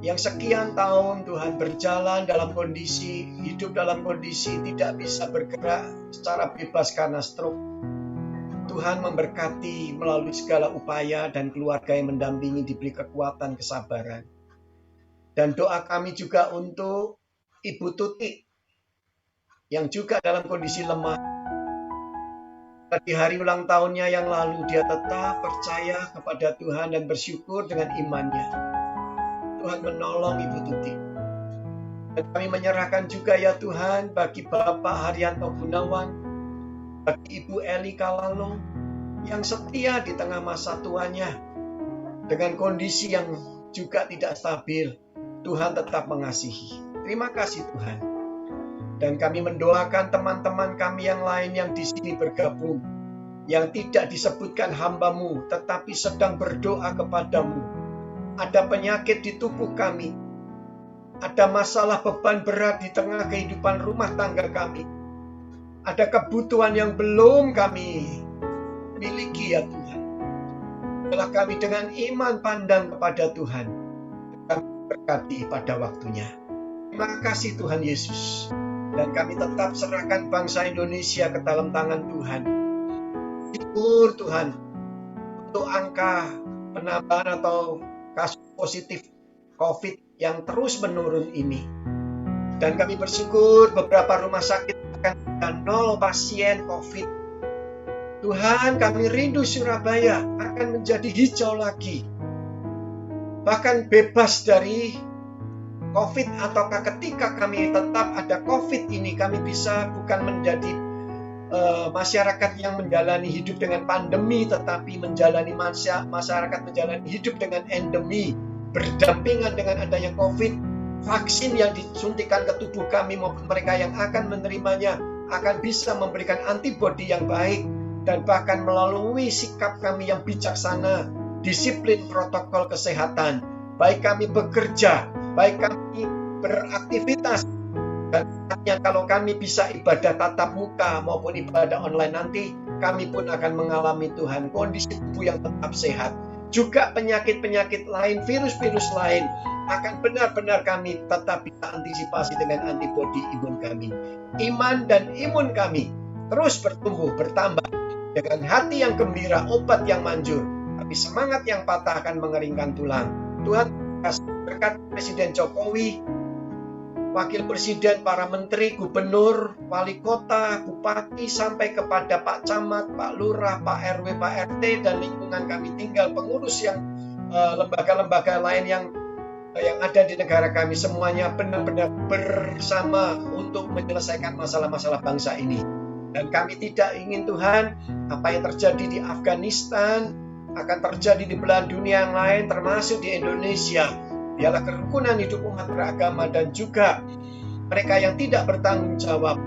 yang sekian tahun Tuhan berjalan dalam kondisi, hidup dalam kondisi tidak bisa bergerak secara bebas karena stroke. Tuhan memberkati melalui segala upaya dan keluarga yang mendampingi diberi kekuatan, kesabaran. Dan doa kami juga untuk Ibu Tuti yang juga dalam kondisi lemah. Di hari ulang tahunnya yang lalu dia tetap percaya kepada Tuhan dan bersyukur dengan imannya. Tuhan menolong Ibu Tuti. Dan kami menyerahkan juga ya Tuhan bagi Bapak Haryanto Gunawan, bagi Ibu Eli Kalalo yang setia di tengah masa tuanya dengan kondisi yang juga tidak stabil. Tuhan tetap mengasihi. Terima kasih Tuhan. Dan kami mendoakan teman-teman kami yang lain yang di sini bergabung, yang tidak disebutkan hamba-Mu, tetapi sedang berdoa kepada-Mu. Ada penyakit di tubuh kami, ada masalah beban berat di tengah kehidupan rumah tangga kami, ada kebutuhan yang belum kami miliki ya Tuhan. Setelah kami dengan iman pandang kepada Tuhan, kami berkati pada waktunya. Terima kasih Tuhan Yesus. Dan kami tetap serahkan bangsa Indonesia ke dalam tangan Tuhan. Syukur Tuhan untuk angka penambahan atau kasus positif COVID yang terus menurun ini. Dan kami bersyukur beberapa rumah sakit akan ada 0 pasien COVID. Tuhan, kami rindu Surabaya akan menjadi hijau lagi. Bahkan bebas dari COVID, ataukah ketika kami tetap ada COVID ini, kami bisa bukan menjadi masyarakat yang menjalani hidup dengan pandemi, tetapi menjalani masyarakat menjalani hidup dengan endemi, berdampingan dengan adanya COVID. Vaksin yang disuntikan ke tubuh kami maupun mereka yang akan menerimanya akan bisa memberikan antibodi yang baik, dan bahkan melalui sikap kami yang bijaksana, disiplin protokol kesehatan, baik kami bekerja, baik kami beraktivitas, dan kalau kami bisa ibadah tatap muka maupun ibadah online nanti, kami pun akan mengalami Tuhan kondisi tubuh yang tetap sehat. Juga penyakit-penyakit lain, virus-virus lain akan benar-benar kami tetap bisa antisipasi dengan antibodi imun kami. Iman dan imun kami terus bertumbuh, bertambah. Dengan hati yang gembira, obat yang manjur, tapi semangat yang patah akan mengeringkan tulang. Tuhan, berkat Presiden Jokowi, Wakil Presiden, para menteri, gubernur, wali kota, bupati, sampai kepada Pak Camat, Pak Lurah, Pak RW, Pak RT, dan lingkungan kami tinggal, pengurus yang lembaga-lembaga lain yang ada di negara kami, semuanya benar-benar bersama untuk menyelesaikan masalah-masalah bangsa ini. Dan kami tidak ingin Tuhan, apa yang terjadi di Afghanistan akan terjadi di belahan dunia yang lain, termasuk di Indonesia. Biarlah kerukunan hidup umat beragama dan juga mereka yang tidak bertanggung jawab,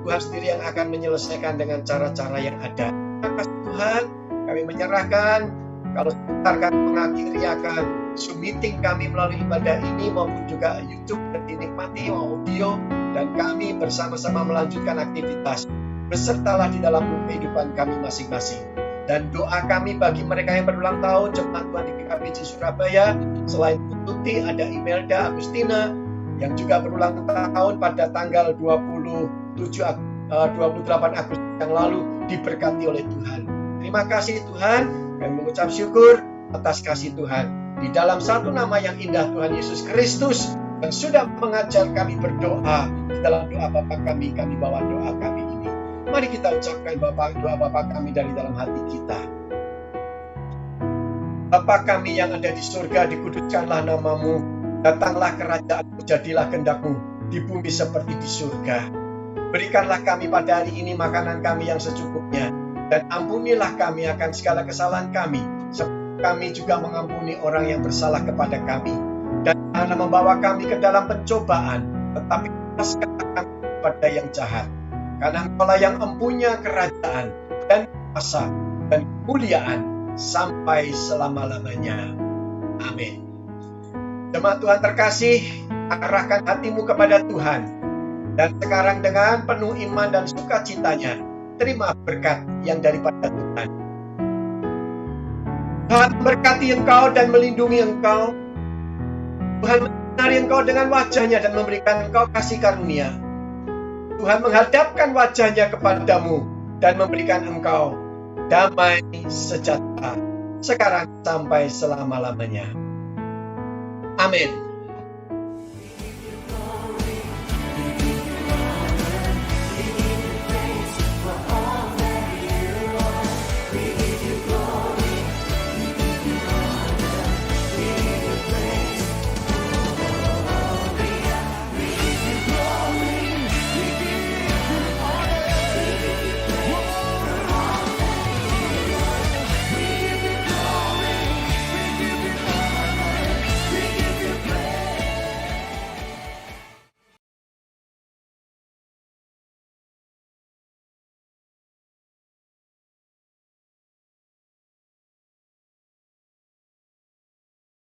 Tuhan sendiri yang akan menyelesaikan dengan cara-cara yang ada. Terima kasih Tuhan, kami menyerahkan, kalau sebentar kami mengakhiri akan Zoom meeting kami melalui ibadah ini maupun juga YouTube dan dinikmati audio, dan kami bersama-sama melanjutkan aktivitas. Besertalah di dalam kehidupan kami masing-masing. Dan doa kami bagi mereka yang berulang tahun, jemaat Tuhan di GKPJ Surabaya, selain Tuti, ada Imelda Agustina yang juga berulang tahun pada tanggal 28 Agustus yang lalu, diberkati oleh Tuhan. Terima kasih Tuhan, kami mengucap syukur atas kasih Tuhan. Di dalam satu nama yang indah, Tuhan Yesus Kristus, yang sudah mengajar kami berdoa, di dalam doa Bapa kami bawa doa kami ini. Mari kita ucapkan doa Bapa kami dari dalam hati kita. Bapa kami yang ada di surga, dikuduskanlah namamu, datanglah kerajaan-Mu, jadilah kehendak-Mu di bumi seperti di surga. Berikanlah kami pada hari ini makanan kami yang secukupnya, dan ampunilah kami akan segala kesalahan kami, seperti kami juga mengampuni orang yang bersalah kepada kami. Dan jangan membawa kami ke dalam pencobaan, tetapi lepaskan kami kepada yang jahat. Karena Engkaulah yang mempunyai kerajaan dan kuasa dan kemuliaan sampai selama-lamanya. Amin. Jemaat Tuhan terkasih, arahkan hatimu kepada Tuhan. Dan sekarang dengan penuh iman dan sukacitanya, terima berkat yang daripada Tuhan. Tuhan memberkati engkau dan melindungi engkau. Tuhan menyinari engkau dengan wajahnya dan memberikan engkau kasih karunia. Tuhan menghadapkan wajahnya kepadamu dan memberikan engkau damai sejahtera sekarang sampai selama-lamanya. Amin.